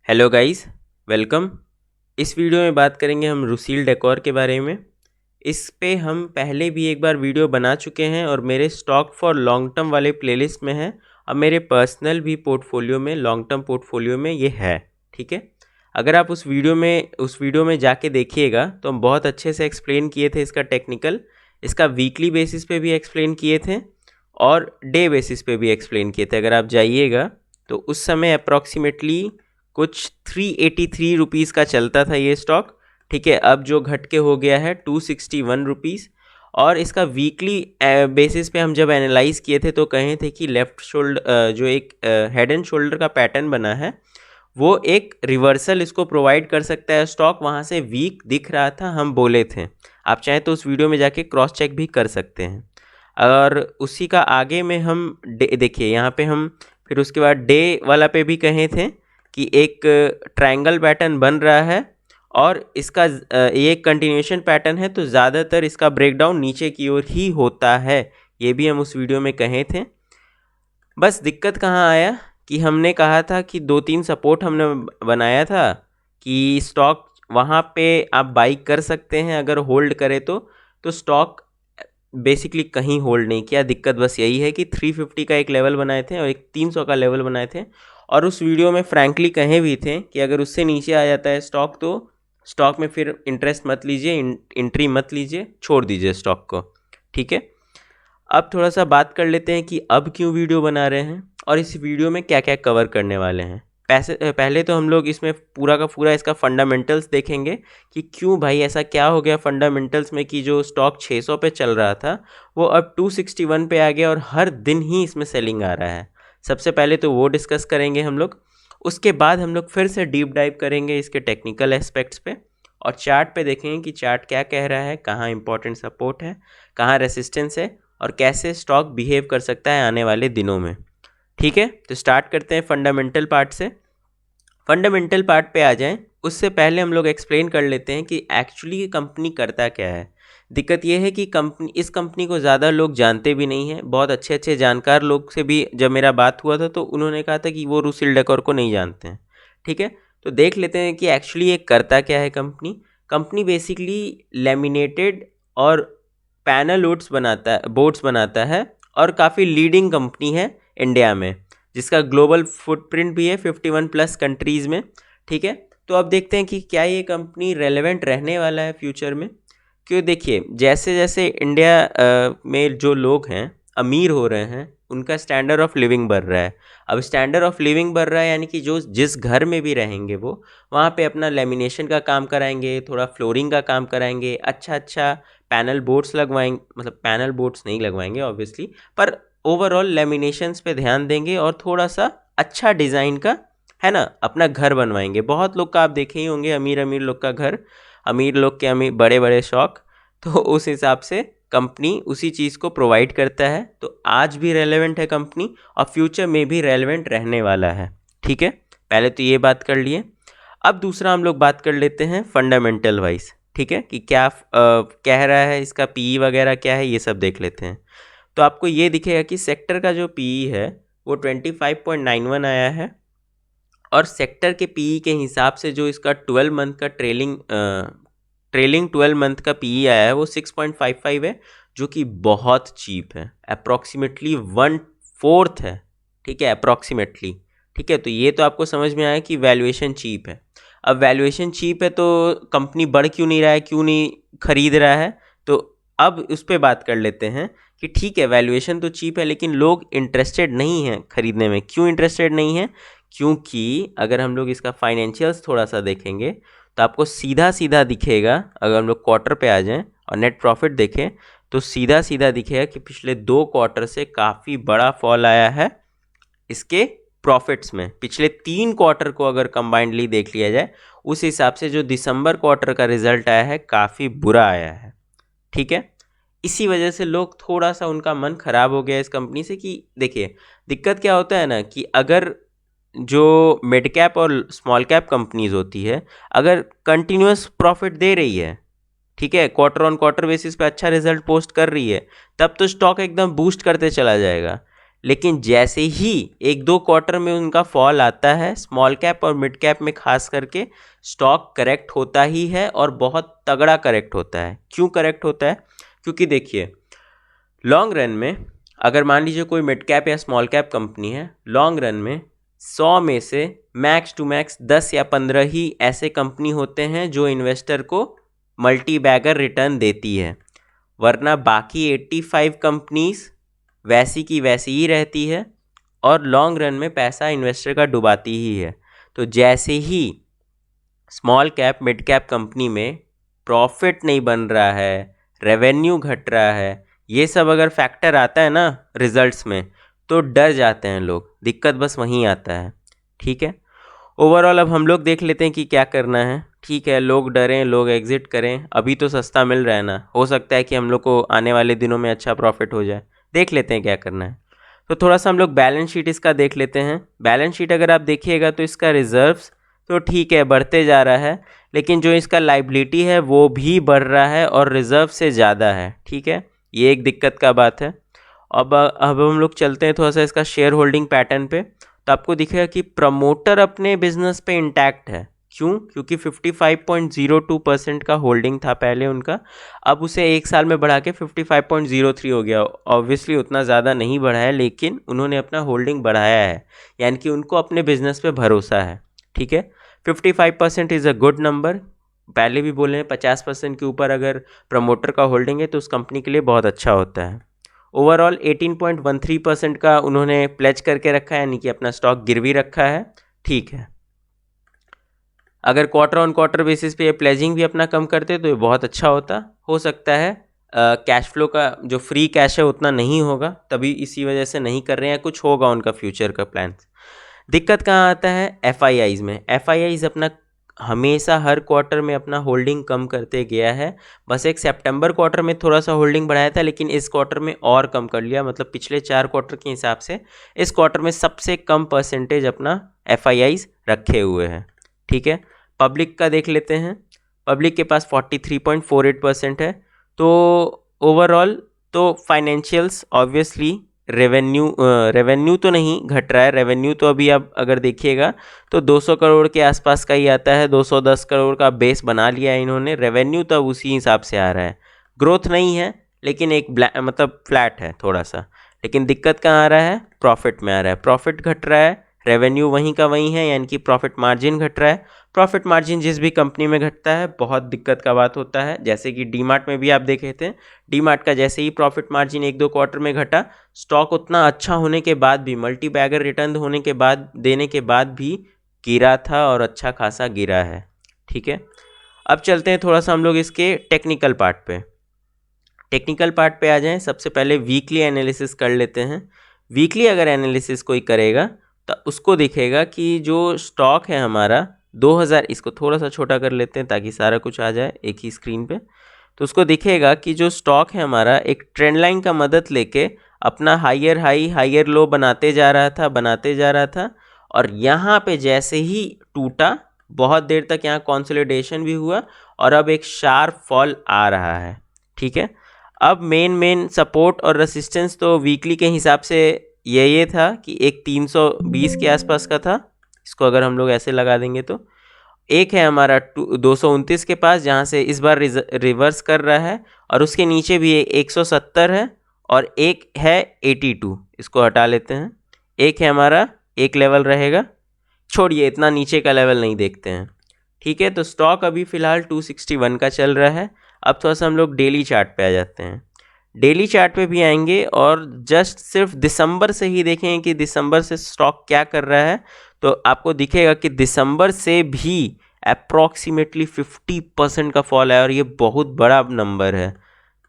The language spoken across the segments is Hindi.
Hello guys, welcome. इस वीडियो में बात करेंगे हम रुसील डेकोर के बारे में। इस पे हम पहले भी एक बार वीडियो बना चुके हैं और मेरे स्टॉक फॉर लॉन्ग टर्म वाले प्लेलिस्ट में है और मेरे पर्सनल भी पोर्टफोलियो में, लॉन्ग टर्म पोर्टफोलियो में ये है। ठीक है, अगर आप उस वीडियो में जाके देखिएगा तो हम बहुत अच्छे से एक्सप्लेन किए थे इसका टेक्निकल, इसका वीकली बेसिस पे भी एक्सप्लेन किए थे और डे बेसिस पे भी एक्सप्लेन किए थे। अगर आप जाइएगा तो उस समय अप्रॉक्सीमेटली कुछ 383 रुपीज़ का चलता था ये स्टॉक। ठीक है, अब जो घट के हो गया है 261 रुपीज़। और इसका वीकली बेसिस पे हम जब एनालाइज किए थे तो कहे थे कि लेफ़्ट शोल्डर जो एक हेड एंड शोल्डर का पैटर्न बना है वो एक रिवर्सल इसको प्रोवाइड कर सकता है। स्टॉक वहाँ से वीक दिख रहा था, हम बोले थे। आप चाहें तो उस वीडियो में जाके क्रॉस चेक भी कर सकते हैं। और उसी का आगे में हम देखिए यहाँ पे हम फिर उसके बाद डे वाला पे भी कहे थे कि एक ट्रायंगल पैटर्न बन रहा है और इसका ये एक कंटिन्यूएशन पैटर्न है, तो ज़्यादातर इसका ब्रेकडाउन नीचे की ओर ही होता है। ये भी हम उस वीडियो में कहे थे। बस दिक्कत कहाँ आया कि हमने कहा था कि 2-3 सपोर्ट हमने बनाया था कि स्टॉक वहाँ पे आप बाई कर सकते हैं अगर होल्ड करे तो स्टॉक बेसिकली कहीं होल्ड नहीं किया। दिक्कत बस यही है कि 350 का एक लेवल बनाए थे और एक 300 का लेवल बनाए थे और उस वीडियो में फ्रैंकली कहे भी थे कि अगर उससे नीचे आ जाता है स्टॉक तो स्टॉक में फिर इंटरेस्ट मत लीजिए, एंट्री मत लीजिए, छोड़ दीजिए स्टॉक को। ठीक है, अब थोड़ा सा बात कर लेते हैं कि अब क्यों वीडियो बना रहे हैं और इस वीडियो में क्या क्या कवर करने वाले हैं। पहले तो हम लोग इसमें पूरा का पूरा इसका फंडामेंटल्स देखेंगे कि क्यों भाई ऐसा क्या हो गया फंडामेंटल्स में कि जो स्टॉक 600 पे चल रहा था वो अब 261 पे आ गया और हर दिन ही इसमें सेलिंग आ रहा है। सबसे पहले तो वो डिस्कस करेंगे हम लोग। उसके बाद हम लोग फिर से डीप डाइव करेंगे इसके टेक्निकल एस्पेक्ट्स पे और चार्ट पे देखेंगे कि चार्ट क्या कह रहा है, कहाँ इंपॉर्टेंट सपोर्ट है, कहाँ रेसिस्टेंस है और कैसे स्टॉक बिहेव कर सकता है आने वाले दिनों में। ठीक है, तो स्टार्ट करते हैं फंडामेंटल पार्ट से। फंडामेंटल पार्ट पे आ जाएं उससे पहले हम लोग एक्सप्लेन कर लेते हैं कि एक्चुअली कंपनी करता क्या है। दिक्कत ये है कि इस कंपनी को ज़्यादा लोग जानते भी नहीं हैं। बहुत अच्छे अच्छे जानकार लोग से भी जब मेरा बात हुआ था तो उन्होंने कहा था कि वो रुसील डेकोर को नहीं जानते हैं। ठीक है, तो देख लेते हैं कि एक्चुअली ये करता क्या है। कंपनी बेसिकली लेमिनेटेड और पैनल बोर्ड्स बनाता है और काफ़ी लीडिंग कंपनी है इंडिया में, जिसका ग्लोबल फुटप्रिंट भी है 51 प्लस कंट्रीज़ में। ठीक है, तो अब देखते हैं कि क्या ये कंपनी रेलेवेंट रहने वाला है फ्यूचर में। क्यों, देखिए जैसे जैसे इंडिया में जो लोग हैं अमीर हो रहे हैं उनका स्टैंडर्ड ऑफ लिविंग बढ़ रहा है। अब स्टैंडर्ड ऑफ लिविंग बढ़ रहा है यानी कि जो जिस घर में भी रहेंगे वो वहाँ पे अपना लेमिनेशन का काम कराएंगे, थोड़ा फ्लोरिंग का काम कराएंगे, अच्छा अच्छा पैनल बोर्ड्स लगवाएंगे, मतलब पैनल बोर्ड्स नहीं लगवाएंगे ऑब्वियसली, पर ओवरऑल लेमिनेशंस पे ध्यान देंगे और थोड़ा सा अच्छा डिज़ाइन का, है ना, अपना घर बनवाएंगे। बहुत लोग का आप देखे ही होंगे, अमीर अमीर लोग का घर, अमीर लोग के अमीर बड़े बड़े शौक। तो उस हिसाब से कंपनी उसी चीज़ को प्रोवाइड करता है। तो आज भी रेलेवेंट है कंपनी और फ्यूचर में भी रेलेवेंट रहने वाला है। ठीक है, पहले तो ये बात कर लिए। अब दूसरा हम लोग बात कर लेते हैं फंडामेंटल वाइज। ठीक है, कि क्या कह रहा है, इसका पीई वगैरह क्या है, ये सब देख लेते हैं। तो आपको ये दिखेगा कि सेक्टर का जो पीई है वो 25.91 आया है और सेक्टर के पीई के हिसाब से जो इसका 12 मंथ का ट्रेलिंग 12 मंथ का पीई आया है वो 6.55 है, जो कि बहुत चीप है। अप्रॉक्सीमेटली 1/4 है। ठीक है, अप्रॉक्सीमेटली। ठीक है, तो ये तो आपको समझ में आया कि वैल्यूएशन चीप है। अब वैल्यूएशन चीप है तो कंपनी बढ़ क्यों नहीं रहा है, क्यों नहीं खरीद रहा है, तो अब उस पर बात कर लेते हैं कि ठीक है वैल्यूएशन तो चीप है लेकिन लोग इंटरेस्टेड नहीं हैं खरीदने में। क्यों इंटरेस्टेड नहीं है? क्योंकि अगर हम लोग इसका फाइनेंशियल्स थोड़ा सा देखेंगे तो आपको सीधा सीधा दिखेगा। अगर हम लोग क्वार्टर पे आ जाएं और नेट प्रॉफिट देखें तो सीधा सीधा दिखेगा कि पिछले 2 क्वार्टर से काफ़ी बड़ा फॉल आया है इसके प्रॉफिट्स में। पिछले 3 क्वार्टर को अगर कंबाइंडली देख लिया जाए उस हिसाब से जो दिसंबर क्वार्टर का रिजल्ट आया है काफ़ी बुरा आया है। ठीक है, इसी वजह से लोग थोड़ा सा उनका मन खराब हो गया इस कंपनी से। कि देखिए दिक्कत क्या होता है ना, कि अगर जो मिड कैप और स्मॉल कैप कंपनीज होती है अगर कंटिन्यूस प्रॉफिट दे रही है, ठीक है, क्वार्टर ऑन क्वार्टर बेसिस पे अच्छा रिजल्ट पोस्ट कर रही है, तब तो स्टॉक एकदम बूस्ट करते चला जाएगा। लेकिन जैसे ही 1-2 क्वार्टर में उनका फॉल आता है, स्मॉल कैप और मिड कैप में खास करके स्टॉक करेक्ट होता ही है और बहुत तगड़ा करेक्ट होता है। क्यों करेक्ट होता है? क्योंकि देखिए, लॉन्ग रन में अगर मान लीजिए कोई मिड कैप या स्मॉल कैप कंपनी है, लॉन्ग रन में 100 में से मैक्स टू मैक्स 10 या 15 ही ऐसे कंपनी होते हैं जो इन्वेस्टर को मल्टी बैगर रिटर्न देती है, वरना बाकी 85 कंपनीज वैसी की वैसी ही रहती है और लॉन्ग रन में पैसा इन्वेस्टर का डुबाती ही है। तो जैसे ही small cap mid cap company में प्रॉफिट नहीं बन रहा है, रेवेन्यू घट रहा है, ये सब अगर फैक्टर आता है ना रिजल्ट्स में, तो डर जाते हैं लोग। दिक्कत बस वहीं आता है। ठीक है, ओवरऑल अब हम लोग देख लेते हैं कि क्या करना है। ठीक है, लोग डरें, लोग एग्जिट करें, अभी तो सस्ता मिल रहा है ना, हो सकता है कि हम लोग को आने वाले दिनों में अच्छा प्रॉफिट हो जाए। देख लेते हैं क्या करना है। तो थोड़ा सा हम लोग बैलेंस शीट इसका देख लेते हैं। बैलेंस शीट अगर आप देखिएगा तो इसका रिजर्व्स तो ठीक है बढ़ते जा रहा है, लेकिन जो इसका लाइबिलिटी है वो भी बढ़ रहा है और रिजर्व से ज़्यादा है। ठीक है, ये एक दिक्कत का बात है। अब हम लोग चलते हैं थोड़ा सा इसका शेयर होल्डिंग पैटर्न पे, तो आपको दिखेगा कि प्रमोटर अपने बिजनेस पे इंटैक्ट है। क्यों? क्योंकि 55.02% का होल्डिंग था पहले उनका, अब उसे एक साल में बढ़ा के 55.03 हो गया। ऑब्वियसली उतना ज़्यादा नहीं बढ़ा है, लेकिन उन्होंने अपना होल्डिंग बढ़ाया है, यानी कि उनको अपने बिजनेस पे भरोसा है। ठीक है, 55% इज़ अ गुड नंबर। पहले भी बोले हैं 50% के ऊपर अगर प्रमोटर का होल्डिंग है तो उस कंपनी के लिए बहुत अच्छा होता है। ओवरऑल 18.13% का उन्होंने प्लेज करके रखा है, यानी कि अपना स्टॉक गिरवी रखा है। ठीक है, अगर क्वार्टर ऑन क्वार्टर बेसिस पे ये प्लेजिंग भी अपना कम करते तो ये बहुत अच्छा होता। हो सकता है कैश फ्लो का जो फ्री कैश है उतना नहीं होगा, तभी इसी वजह से नहीं कर रहे हैं, कुछ होगा उनका फ्यूचर का प्लान। दिक्कत कहाँ आता है? एफआईआईज में। एफआईआईज अपना हमेशा हर क्वार्टर में अपना होल्डिंग कम करते गया है। बस एक सितंबर क्वार्टर में थोड़ा सा होल्डिंग बढ़ाया था, लेकिन इस क्वार्टर में और कम कर लिया। मतलब पिछले 4 क्वार्टर के हिसाब से इस क्वार्टर में सबसे कम परसेंटेज अपना एफआईआईज रखे हुए हैं। ठीक है, पब्लिक का देख लेते हैं। पब्लिक के पास 43.48% है। तो ओवरऑल तो फाइनेंशियल्स ऑब्वियसली रेवेन्यू तो नहीं घट रहा है। रेवेन्यू तो अभी आप अगर देखिएगा तो 200 करोड़ के आसपास का ही आता है, 210 करोड़ का बेस बना लिया है इन्होंने। रेवेन्यू तो उसी हिसाब से आ रहा है, ग्रोथ नहीं है, लेकिन एक मतलब फ्लैट है थोड़ा सा। लेकिन दिक्कत कहाँ आ रहा है? प्रॉफिट में आ रहा है। प्रॉफिट घट रहा है, रेवेन्यू वहीं का वहीं है, यानी कि प्रॉफिट मार्जिन घट रहा है। प्रॉफिट मार्जिन जिस भी कंपनी में घटता है बहुत दिक्कत का बात होता है। जैसे कि डीमार्ट में भी आप देखे थे, डीमार्ट का जैसे ही प्रॉफिट मार्जिन 1-2 क्वार्टर में घटा, स्टॉक उतना अच्छा होने के बाद भी, मल्टी बैगर रिटर्न होने के बाद, देने के बाद भी गिरा था और अच्छा खासा गिरा है। ठीक है, अब चलते हैं थोड़ा सा हम लोग इसके टेक्निकल पार्ट पे। टेक्निकल पार्ट पे आ जाएं। सबसे पहले वीकली एनालिसिस कर लेते हैं। वीकली अगर एनालिसिस कोई करेगा तो उसको दिखेगा कि जो स्टॉक है हमारा 2000, इसको थोड़ा सा छोटा कर लेते हैं ताकि सारा कुछ आ जाए एक ही स्क्रीन पे। तो उसको दिखेगा कि जो स्टॉक है हमारा एक ट्रेंड लाइन का मदद लेके अपना हायर हाई हायर लो बनाते जा रहा था और यहाँ पे जैसे ही टूटा, बहुत देर तक यहाँ कंसोलिडेशन भी हुआ और अब एक शार्प फॉल आ रहा है। ठीक है, अब मेन सपोर्ट और रेसिस्टेंस तो वीकली के हिसाब से ये था कि एक 320 के आसपास का था। इसको अगर हम लोग ऐसे लगा देंगे तो एक है हमारा 229 के पास, जहाँ से इस बार रिवर्स कर रहा है, और उसके नीचे भी 170 है और एक है 82। इसको हटा लेते हैं। एक है हमारा, एक लेवल रहेगा, छोड़िए इतना नीचे का लेवल नहीं देखते हैं। ठीक है, तो स्टॉक अभी फ़िलहाल 261 का चल रहा है। अब थोड़ा सा हम लोग डेली चार्ट पे आ जाते हैं। डेली चार्ट पे भी आएंगे और जस्ट सिर्फ दिसंबर से ही देखेंगे कि दिसंबर से स्टॉक क्या कर रहा है। तो आपको दिखेगा कि दिसंबर से भी अप्रॉक्सीमेटली 50% का फॉल है और ये बहुत बड़ा नंबर है।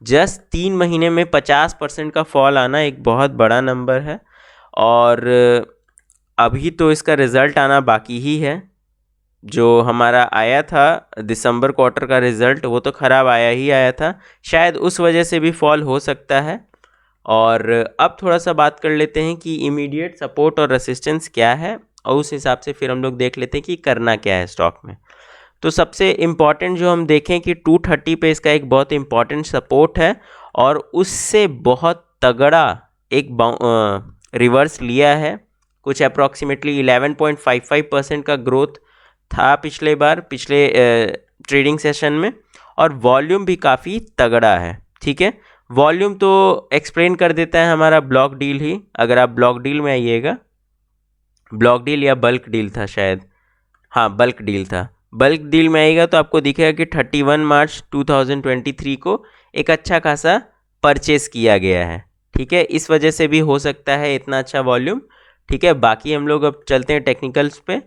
जस्ट 3 महीने में 50% का फॉल आना एक बहुत बड़ा नंबर है। और अभी तो इसका रिज़ल्ट आना बाकी ही है। जो हमारा आया था दिसंबर क्वार्टर का रिज़ल्ट, वो तो ख़राब आया था, शायद उस वजह से भी फॉल हो सकता है। और अब थोड़ा सा बात कर लेते हैं कि इमीडिएट सपोर्ट और रेसिस्टेंस क्या है, और उस हिसाब से फिर हम लोग देख लेते हैं कि करना क्या है स्टॉक में। तो सबसे इम्पॉर्टेंट जो हम देखें कि 230 पे इसका एक बहुत इम्पॉर्टेंट सपोर्ट है और उससे बहुत तगड़ा एक रिवर्स लिया है। कुछ अप्रॉक्सीमेटली 11.55% का ग्रोथ था पिछले ट्रेडिंग सेशन में, और वॉल्यूम भी काफ़ी तगड़ा है। ठीक है, वॉल्यूम तो एक्सप्लेन कर देता है हमारा ब्लॉक डील ही। अगर आप ब्लॉक डील में आइएगा, ब्लॉक डील या बल्क डील था शायद, हाँ बल्क डील था। बल्क डील में आएगा तो आपको दिखेगा कि 31 मार्च 2023 को एक अच्छा खासा परचेस किया गया है। ठीक है, इस वजह से भी हो सकता है इतना अच्छा वॉल्यूम। ठीक है, बाकी हम लोग अब चलते हैं टेक्निकल्स पे।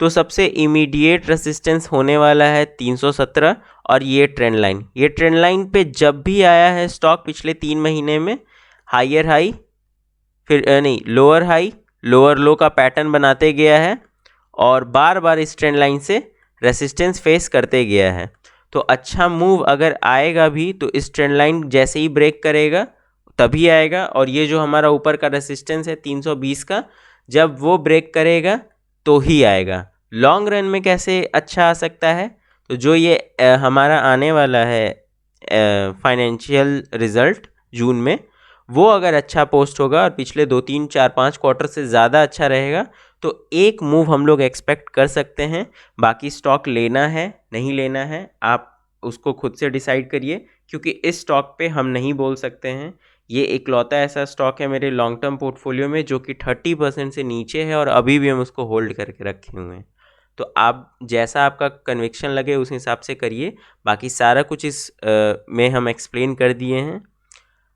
तो सबसे इमीडिएट रेसिस्टेंस होने वाला है 317, और ये ट्रेंड लाइन पे जब भी आया है स्टॉक पिछले 3 महीने में, हायर हाई फिर नहीं लोअर हाई लोअर लो का पैटर्न बनाते गया है, और बार बार इस ट्रेंड लाइन से रेसिस्टेंस फेस करते गया है। तो अच्छा मूव अगर आएगा भी तो इस ट्रेंड लाइन जैसे ही ब्रेक करेगा तभी आएगा, और ये जो हमारा ऊपर का रेसिस्टेंस है 320 का, जब वो ब्रेक करेगा तो ही आएगा। लॉन्ग रन में कैसे अच्छा आ सकता है, तो जो ये हमारा आने वाला है फाइनेंशियल रिजल्ट जून में, वो अगर अच्छा पोस्ट होगा और पिछले 2 3 4 5 क्वार्टर से ज़्यादा अच्छा रहेगा तो एक मूव हम लोग एक्सपेक्ट कर सकते हैं। बाकी स्टॉक लेना है नहीं लेना है आप उसको खुद से डिसाइड करिए, क्योंकि इस स्टॉक पे हम नहीं बोल सकते हैं। ये इकलौता ऐसा स्टॉक है मेरे लॉन्ग टर्म पोर्टफोलियो में जो कि 30% से नीचे है, और अभी भी हम उसको होल्ड करके रखे हुए हैं। तो आप जैसा आपका कन्विक्शन लगे उस हिसाब से करिए। बाकी सारा कुछ इस में हम एक्सप्लेन कर दिए हैं।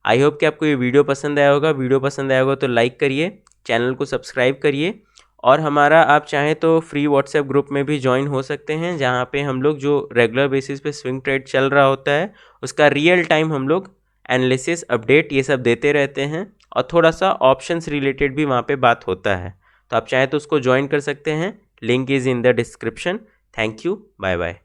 आई होप कि आपको ये वीडियो पसंद आया होगा। वीडियो पसंद आया होगा तो लाइक करिए, चैनल को सब्सक्राइब करिए, और हमारा आप चाहें तो फ्री व्हाट्सएप ग्रुप में भी ज्वाइन हो सकते हैं, जहाँ पे हम लोग जो रेगुलर बेसिस पे स्विंग ट्रेड चल रहा होता है उसका रियल टाइम हम लोग एनालिसिस अपडेट ये सब देते रहते हैं, और थोड़ा सा ऑप्शंस रिलेटेड भी वहाँ पे बात होता है। तो आप चाहें तो उसको ज्वाइन कर सकते हैं। Link is in the description. Thank you, bye bye.